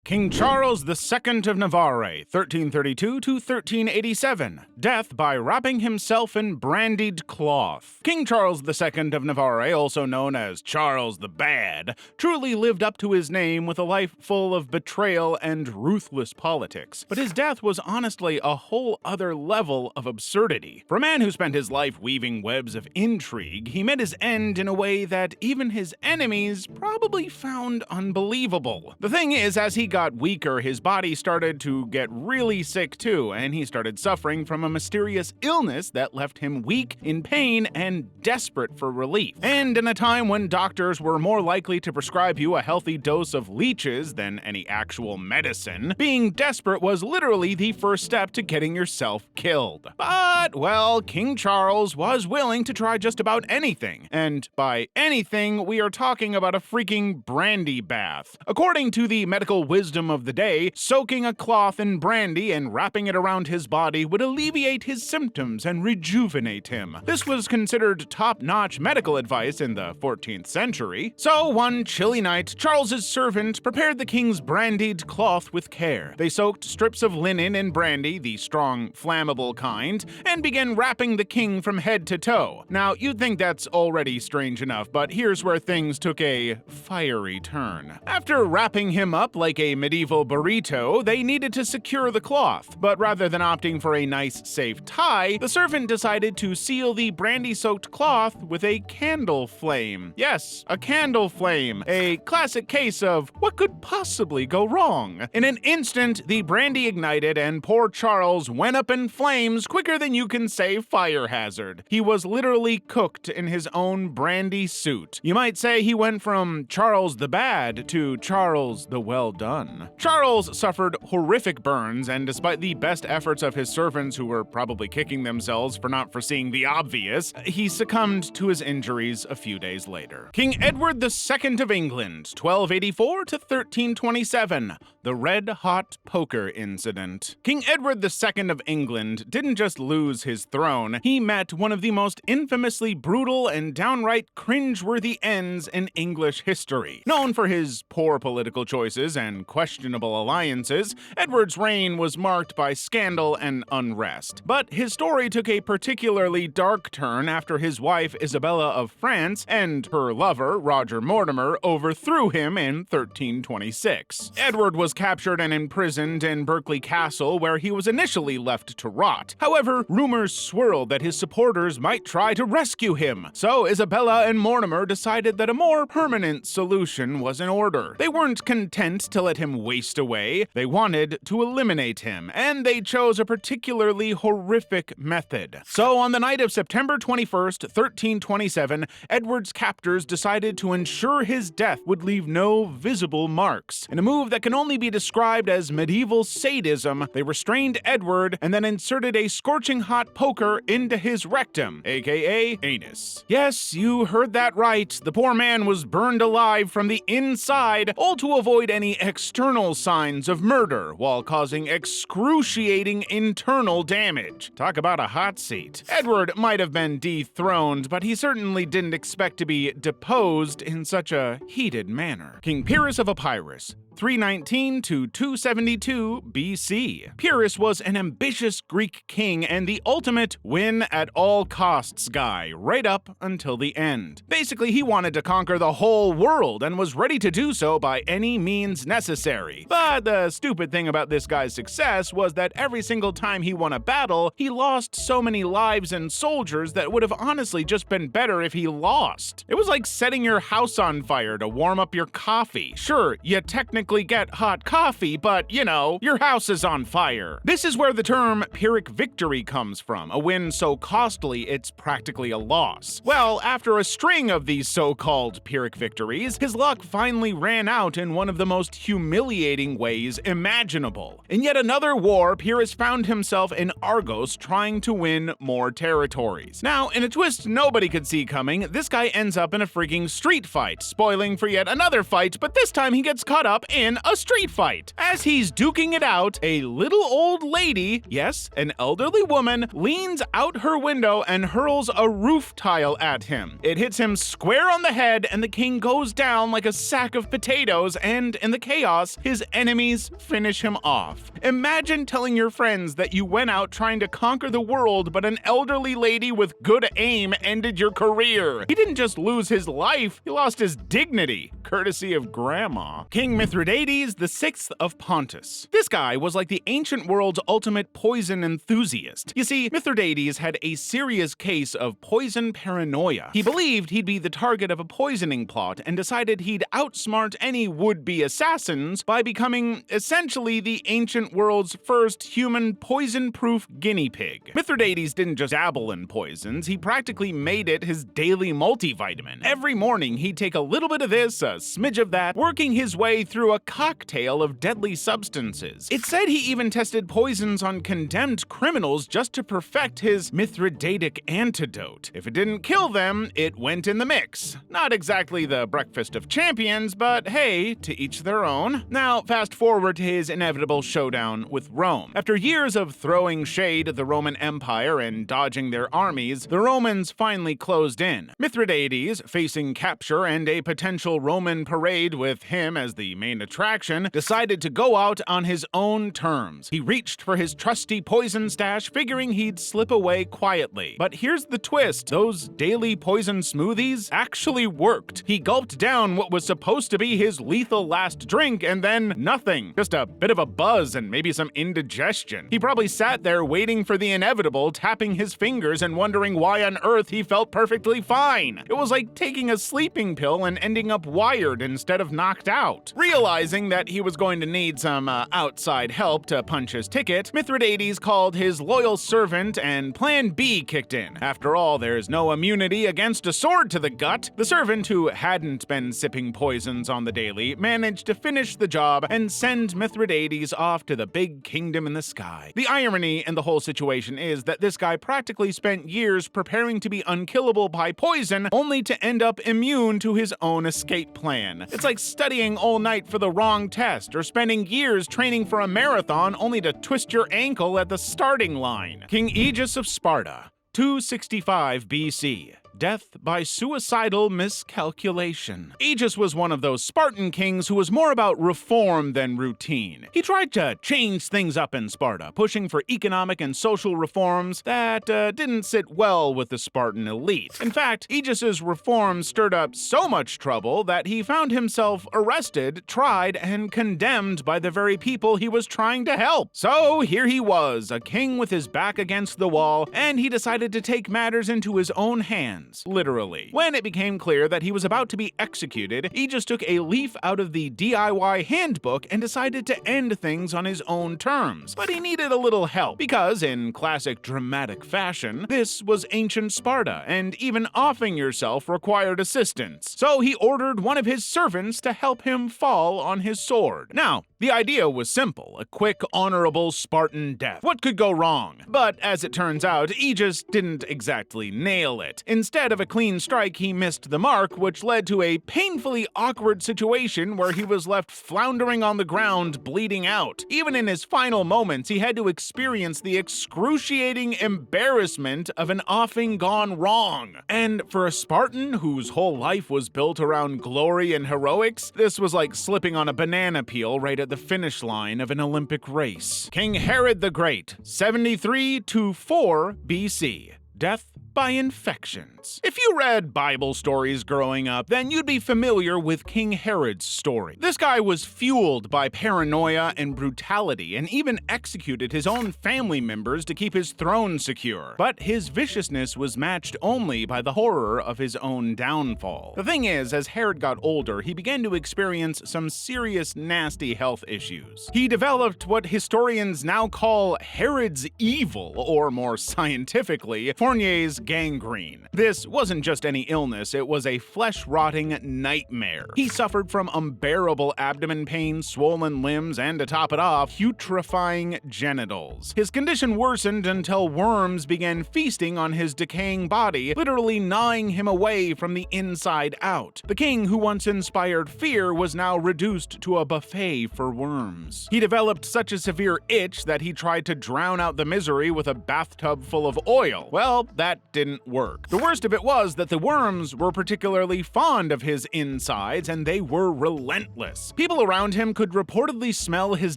King Charles II of Navarre, 1332 to 1387. Death by wrapping himself in brandied cloth. King Charles II of Navarre, also known as Charles the Bad, truly lived up to his name with a life full of betrayal and ruthless politics. But his death was honestly a whole other level of absurdity. For a man who spent his life weaving webs of intrigue, he met his end in a way that even his enemies probably found unbelievable. The thing is, as he got weaker, his body started to get really sick too, and he started suffering from a mysterious illness that left him weak, in pain, and desperate for relief. And in a time when doctors were more likely to prescribe you a healthy dose of leeches than any actual medicine, being desperate was literally the first step to getting yourself killed. But, well, King Charles was willing to try just about anything. And by anything, we are talking about a freaking brandy bath. According to the medical wisdom of the day, soaking a cloth in brandy and wrapping it around his body would alleviate his symptoms and rejuvenate him. This was considered top-notch medical advice in the 14th century. So one chilly night, Charles's servant prepared the king's brandied cloth with care. They soaked strips of linen in brandy, the strong, flammable kind, and began wrapping the king from head to toe. Now, you'd think that's already strange enough, but here's where things took a fiery turn. After wrapping him up like a medieval burrito, they needed to secure the cloth, but rather than opting for a nice, safe tie, the servant decided to seal the brandy-soaked cloth with a candle flame. Yes, a candle flame, a classic case of what could possibly go wrong. In an instant, the brandy ignited and poor Charles went up in flames quicker than you can say fire hazard. He was literally cooked in his own brandy suit. You might say he went from Charles the Bad to Charles the Well Done. Charles suffered horrific burns, and despite the best efforts of his servants who were probably kicking themselves for not foreseeing the obvious, he succumbed to his injuries a few days later. King Edward II of England, 1284 to 1327. The red-hot poker incident. King Edward II of England didn't just lose his throne, he met one of the most infamously brutal and downright cringeworthy ends in English history. Known for his poor political choices and questionable alliances, Edward's reign was marked by scandal and unrest. But his story took a particularly dark turn after his wife Isabella of France and her lover, Roger Mortimer, overthrew him in 1326. Edward was captured and imprisoned in Berkeley Castle, where he was initially left to rot. However, rumors swirled that his supporters might try to rescue him, so Isabella and Mortimer decided that a more permanent solution was in order. They weren't content to let him waste away, they wanted to eliminate him, and they chose a particularly horrific method. So on the night of September 21st, 1327, Edward's captors decided to ensure his death would leave no visible marks. In a move that can only be described as medieval sadism, they restrained Edward and then inserted a scorching hot poker into his rectum, aka anus. Yes, you heard that right. The poor man was burned alive from the inside, all to avoid any external signs of murder while causing excruciating internal damage. Talk about a hot seat. Edward might have been dethroned, but he certainly didn't expect to be deposed in such a heated manner. King Pius of Epirus, 319 to 272 BC. Pius was an ambitious Greek king and the ultimate win-at-all-costs guy, right up until the end. Basically, he wanted to conquer the whole world and was ready to do so by any means necessary. But the stupid thing about this guy's success was that every single time he won a battle, he lost so many lives and soldiers that would have honestly just been better if he lost. It was like setting your house on fire to warm up your coffee. Sure, you technically get hot coffee, but, you know, your house is on fire. This is where the term Pyrrhic victory comes from, a win so costly it's practically a loss. Well, after a string of these so-called Pyrrhic victories, his luck finally ran out in one of the most humiliating ways imaginable. In yet another war, Pyrrhus found himself in Argos trying to win more territories. Now, in a twist nobody could see coming, this guy ends up in a freaking street fight, spoiling for yet another fight, but this time he gets caught up in in a street fight. As he's duking it out, a little old lady, yes, an elderly woman, leans out her window and hurls a roof tile at him. It hits him square on the head, and the king goes down like a sack of potatoes, and in the chaos, his enemies finish him off. Imagine telling your friends that you went out trying to conquer the world, but an elderly lady with good aim ended your career. He didn't just lose his life, he lost his dignity, courtesy of grandma. King Mithridates VI of Pontus. This guy was like the ancient world's ultimate poison enthusiast. You see, Mithridates had a serious case of poison paranoia. He believed he'd be the target of a poisoning plot and decided he'd outsmart any would-be assassins by becoming essentially the ancient world's first human poison-proof guinea pig. Mithridates didn't just dabble in poisons, he practically made it his daily multivitamin. Every morning he'd take a little bit of this, a smidge of that, working his way through a cocktail of deadly substances. It said he even tested poisons on condemned criminals just to perfect his Mithridatic antidote. If it didn't kill them, it went in the mix. Not exactly the breakfast of champions, but hey, to each their own. Now, fast forward to his inevitable showdown with Rome. After years of throwing shade at the Roman Empire and dodging their armies, the Romans finally closed in. Mithridates, facing capture and a potential Roman parade with him as the main attraction, decided to go out on his own terms. He reached for his trusty poison stash, figuring he'd slip away quietly. But here's the twist: those daily poison smoothies actually worked. He gulped down what was supposed to be his lethal last drink, and then nothing. Just a bit of a buzz and maybe some indigestion. He probably sat there waiting for the inevitable, tapping his fingers and wondering why on earth he felt perfectly fine. It was like taking a sleeping pill and ending up wired instead of knocked out. Realizing that he was going to need some outside help to punch his ticket, Mithridates called his loyal servant and Plan B kicked in. After all, there's no immunity against a sword to the gut. The servant, who hadn't been sipping poisons on the daily, managed to finish the job and send Mithridates off to the big kingdom in the sky. The irony in the whole situation is that this guy practically spent years preparing to be unkillable by poison, only to end up immune to his own escape plan. It's like studying all night for the wrong test, or spending years training for a marathon only to twist your ankle at the starting line. King Egis of Sparta, 265 BC. Death by suicidal miscalculation. Egis was one of those Spartan kings who was more about reform than routine. He tried to change things up in Sparta, pushing for economic and social reforms that didn't sit well with the Spartan elite. In fact, Egis's reforms stirred up so much trouble that he found himself arrested, tried, and condemned by the very people he was trying to help. So here he was, a king with his back against the wall, and he decided to take matters into his own hands. Literally. When it became clear that he was about to be executed, he just took a leaf out of the DIY handbook and decided to end things on his own terms. But he needed a little help, because in classic dramatic fashion, this was ancient Sparta, and even offing yourself required assistance. So he ordered one of his servants to help him fall on his sword. Now, the idea was simple: a quick, honorable Spartan death. What could go wrong? But as it turns out, Egis didn't exactly nail it. Instead of a clean strike, he missed the mark, which led to a painfully awkward situation where he was left floundering on the ground, bleeding out. Even in his final moments, he had to experience the excruciating embarrassment of an offing gone wrong. And for a Spartan whose whole life was built around glory and heroics, this was like slipping on a banana peel right at the finish line of an Olympic race. King Herod the Great, 73 to 4 BC. Death by infections. If you read Bible stories growing up, then you'd be familiar with King Herod's story. This guy was fueled by paranoia and brutality, and even executed his own family members to keep his throne secure. But his viciousness was matched only by the horror of his own downfall. The thing is, as Herod got older, he began to experience some serious nasty health issues. He developed what historians now call Herod's evil, or more scientifically, Fournier's gangrene. This wasn't just any illness, it was a flesh-rotting nightmare. He suffered from unbearable abdomen pain, swollen limbs, and to top it off, putrefying genitals. His condition worsened until worms began feasting on his decaying body, literally gnawing him away from the inside out. The king who once inspired fear was now reduced to a buffet for worms. He developed such a severe itch that he tried to drown out the misery with a bathtub full of oil. Well, that didn't work. The worst of it was that the worms were particularly fond of his insides, and they were relentless. People around him could reportedly smell his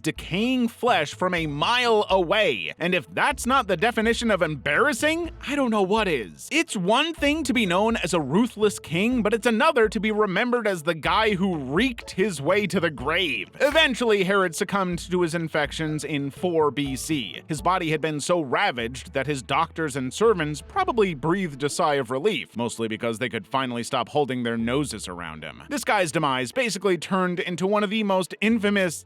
decaying flesh from a mile away, and if that's not the definition of embarrassing, I don't know what is. It's one thing to be known as a ruthless king, but it's another to be remembered as the guy who wreaked his way to the grave. Eventually, Herod succumbed to his infections in 4 BC. His body had been so ravaged that his doctors and servants probably breathed a sigh of relief, mostly because they could finally stop holding their noses around him. This guy's demise basically turned into one of the most infamous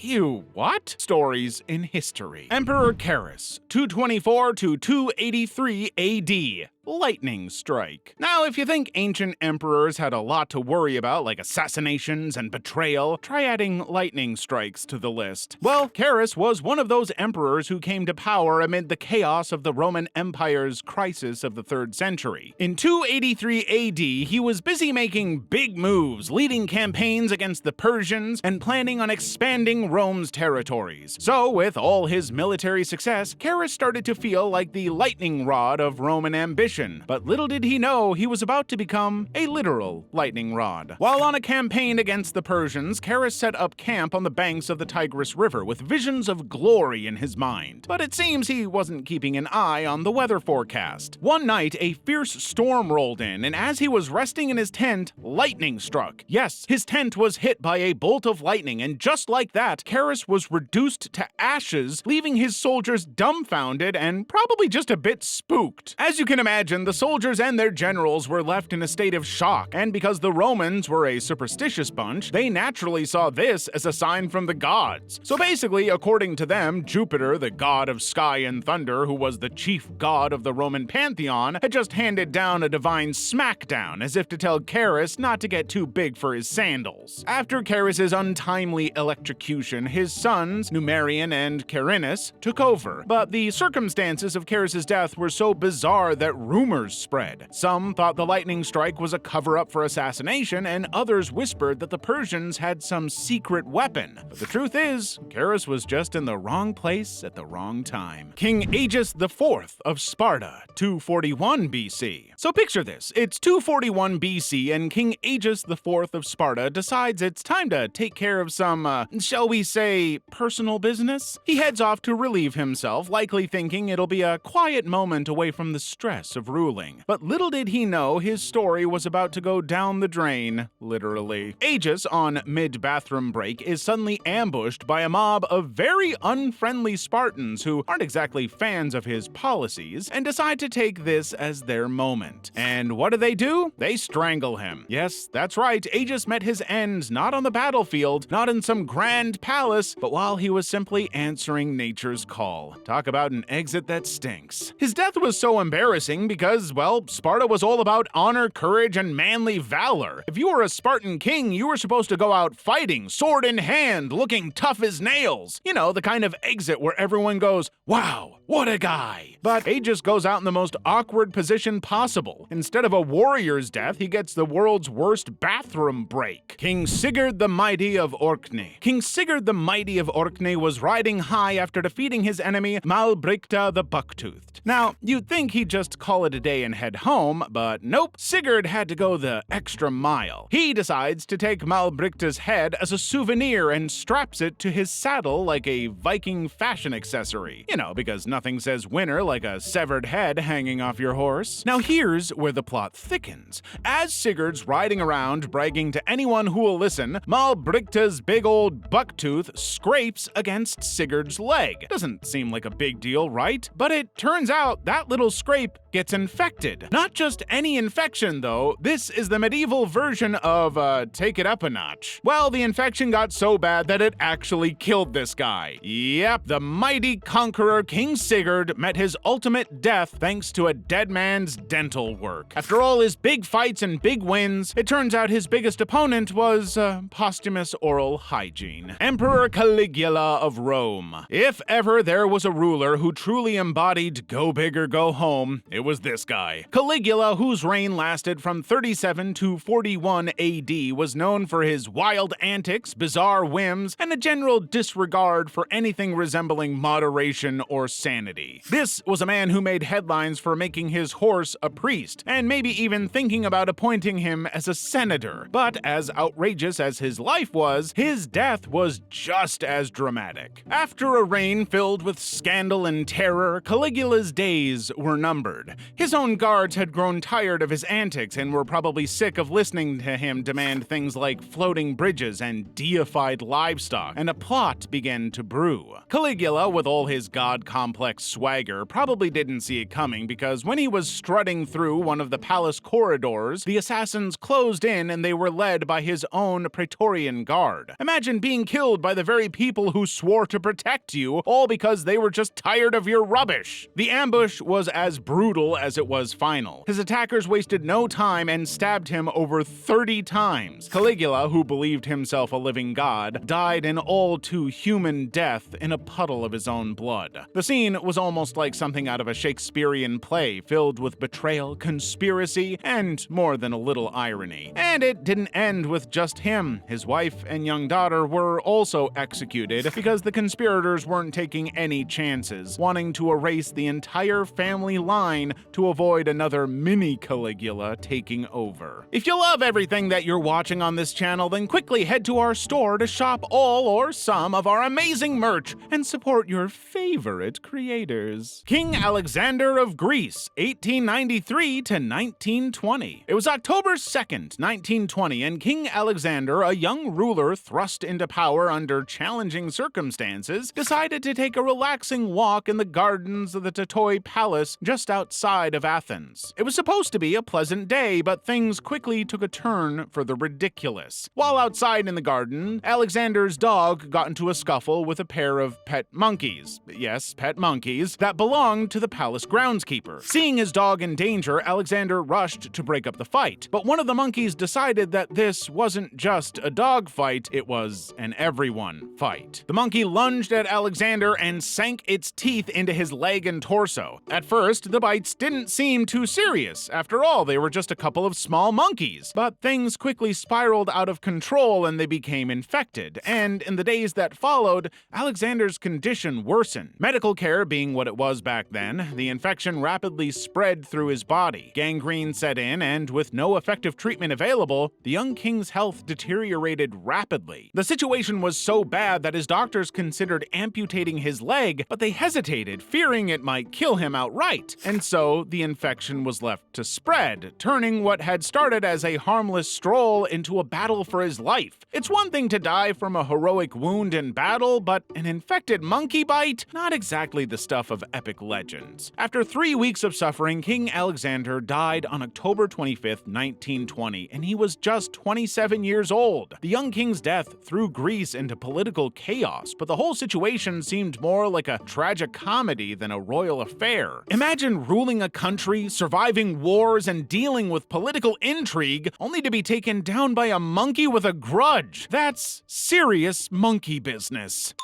stories in history. Emperor Caris, 224 to 283 AD. Lightning strike. Now, if you think ancient emperors had a lot to worry about, like assassinations and betrayal, try adding lightning strikes to the list. Well, Caris was one of those emperors who came to power amid the chaos of the Roman Empire's crisis of the 3rd century. In 283 AD, he was busy making big moves, leading campaigns against the Persians, and planning on expanding Rome's territories. So, with all his military success, Caris started to feel like the lightning rod of Roman ambition. But little did he know he was about to become a literal lightning rod. While on a campaign against the Persians, Caris set up camp on the banks of the Tigris River with visions of glory in his mind. But it seems he wasn't keeping an eye on the weather forecast. One night, a fierce storm rolled in, and as he was resting in his tent, lightning struck. Yes, his tent was hit by a bolt of lightning, and just like that, Caris was reduced to ashes, leaving his soldiers dumbfounded and probably just a bit spooked. As you can imagine, the soldiers and their generals were left in a state of shock, and because the Romans were a superstitious bunch, they naturally saw this as a sign from the gods. So basically, according to them, Jupiter, the god of sky and thunder, who was the chief god of the Roman pantheon, had just handed down a divine smackdown, as if to tell Caris not to get too big for his sandals. After Caris's untimely electrocution, his sons, Numerian and Carinus, took over, but the circumstances of Caris's death were so bizarre that rumors spread. Some thought the lightning strike was a cover-up for assassination, and others whispered that the Persians had some secret weapon. But the truth is, Caris was just in the wrong place at the wrong time. King Egis IV of Sparta, 241 BC. So picture this, it's 241 BC and King Egis IV of Sparta decides it's time to take care of some, shall we say, personal business? He heads off to relieve himself, likely thinking it'll be a quiet moment away from the stress of ruling. But little did he know his story was about to go down the drain, literally. Egis, on mid-bathroom break, is suddenly ambushed by a mob of very unfriendly Spartans who aren't exactly fans of his policies and decide to take this as their moment. And what do? They strangle him. Yes, that's right, Egis met his end not on the battlefield, not in some grand palace, but while he was simply answering nature's call. Talk about an exit that stinks. His death was so embarrassing because, well, Sparta was all about honor, courage, and manly valor. If you were a Spartan king, you were supposed to go out fighting, sword in hand, looking tough as nails. You know, the kind of exit where everyone goes, wow, what a guy. But Egis goes out in the most awkward position possible. Instead of a warrior's death, he gets the world's worst bathroom break. King Sigur the Mighty of Orkney. King Sigur the Mighty of Orkney was riding high after defeating his enemy Malbricta the Bucktoothed. Now, you'd think he'd just call it a day and head home, but nope, Sigurd had to go the extra mile. He decides to take Malbricta's head as a souvenir and straps it to his saddle like a Viking fashion accessory. You know, because nothing says winner like a severed head hanging off your horse. Now here's where the plot thickens. As Sigurd's riding around bragging to anyone who will listen, Malbricta's big old bucktooth scrapes against Sigurd's leg. Doesn't seem like a big deal, right? But it turns out that little scrape gets gets infected. Not just any infection, though. This is the medieval version of, take it up a notch. Well, the infection got so bad that it actually killed this guy. Yep, the mighty conqueror King Sigurd met his ultimate death thanks to a dead man's dental work. After all his big fights and big wins, it turns out his biggest opponent was, posthumous oral hygiene. Emperor Caligula of Rome. If ever there was a ruler who truly embodied go big or go home, it was this guy. Caligula, whose reign lasted from 37 to 41 AD, was known for his wild antics, bizarre whims, and a general disregard for anything resembling moderation or sanity. This was a man who made headlines for making his horse a priest, and maybe even thinking about appointing him as a senator. But as outrageous as his life was, his death was just as dramatic. After a reign filled with scandal and terror, Caligula's days were numbered. His own guards had grown tired of his antics and were probably sick of listening to him demand things like floating bridges and deified livestock, and a plot began to brew. Caligula, with all his god-complex swagger, probably didn't see it coming, because when he was strutting through one of the palace corridors, the assassins closed in and they were led by his own Praetorian Guard. Imagine being killed by the very people who swore to protect you, all because they were just tired of your rubbish. The ambush was as brutal as it was final. His attackers wasted no time and stabbed him over 30 times. Caligula, who believed himself a living god, died an all too human death in a puddle of his own blood. The scene was almost like something out of a Shakespearean play, filled with betrayal, conspiracy, and more than a little irony. And it didn't end with just him. His wife and young daughter were also executed because the conspirators weren't taking any chances, wanting to erase the entire family line to avoid another mini Caligula taking over. If you love everything that you're watching on this channel, then quickly head to our store to shop all or some of our amazing merch and support your favorite creators. King Alexander of Greece, 1893 to 1920. It was October 2nd, 1920, and King Alexander, a young ruler thrust into power under challenging circumstances, decided to take a relaxing walk in the gardens of the Tatoi Palace just outside of Athens. It was supposed to be a pleasant day, but things quickly took a turn for the ridiculous. While outside in the garden, Alexander's dog got into a scuffle with a pair of pet monkeys. Yes, pet monkeys that belonged to the palace groundskeeper. Seeing his dog in danger, Alexander rushed to break up the fight. But one of the monkeys decided that this wasn't just a dog fight, it was an everyone fight. The monkey lunged at Alexander and sank its teeth into his leg and torso. At first, the bites didn't seem too serious. After all, they were just a couple of small monkeys. But things quickly spiraled out of control and they became infected. And in the days that followed, Alexander's condition worsened. Medical care being what it was back then, the infection rapidly spread through his body. Gangrene set in, and with no effective treatment available, the young king's health deteriorated rapidly. The situation was so bad that his doctors considered amputating his leg, but they hesitated, fearing it might kill him outright. And so the infection was left to spread, turning what had started as a harmless stroll into a battle for his life. It's one thing to die from a heroic wound in battle, but an infected monkey bite? Not exactly the stuff of epic legends. After 3 weeks of suffering, King Alexander died on October 25th, 1920, and he was just 27 years old. The young king's death threw Greece into political chaos, but the whole situation seemed more like a tragic comedy than a royal affair. Imagine ruling a country, surviving wars, and dealing with political intrigue, only to be taken down by a monkey with a grudge. That's serious monkey business.